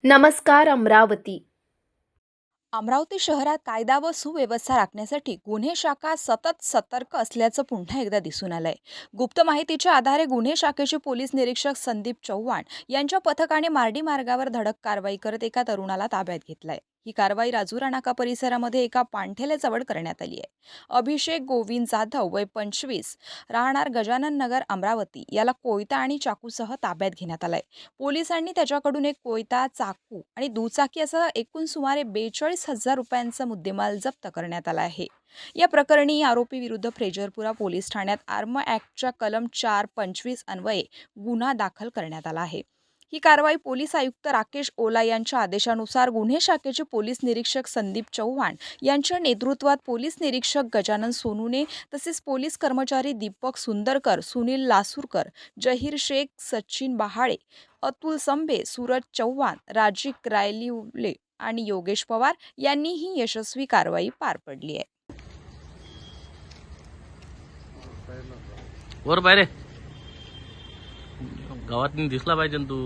नमस्कार अमरावती। अमरावती शहरात कायदा व सुव्यवस्था राखण्यासाठी गुन्हे शाखा सतत सतर्क असल्याचं पुन्हा एकदा दिसून आलंय। गुप्त माहितीच्या आधारे गुन्हे शाखेचे पोलीस निरीक्षक संदीप चव्हाण यांच्या पथकाने मार्डी मार्गावर धडक कारवाई करत एका तरुणाला ताब्यात घेतलाय। ही कारवाई राजुरा नाका परिसरामध्ये एका पांठेल्याजवळ करण्यात आली आहे। अभिषेक गोविंद जाधव वय 25 राहणार गजानन नगर अमरावती याला कोयता आणि चाकूसह ताब्यात घेण्यात आलाय। पोलिसांनी त्याच्याकडून एक कोयता, चाकू आणि दुचाकी असा एकूण सुमारे 42,000 रुपयांचा मुद्देमाल जप्त करण्यात आला आहे। या प्रकरणी आरोपी विरुद्ध फ्रेजरपुरा पोलीस ठाण्यात आर्म ॲक्टच्या कलम 425 अन्वये गुन्हा दाखल करण्यात आला आहे। ही कारवाई पोलीस आयुक्त राकेश ओला यांच्या आदेशानुसार गुन्हे शाखेचे पोलीस निरीक्षक संदीप चव्हाण यांच्या नेतृत्वात पोलीस निरीक्षक गजानन सोनूने तसेच पोलीस कर्मचारी दीपक सुंदरकर, सुनील लासूरकर, जहीर शेख, सचिन बहाळे, अतुल संभे, सूरज चव्हाण, राजिक रायलिवले आणि योगेश पवार यांनी ही यशस्वी कारवाई पार पडली आहे। वर बाहेर गावात दिसला पाहिजे तू।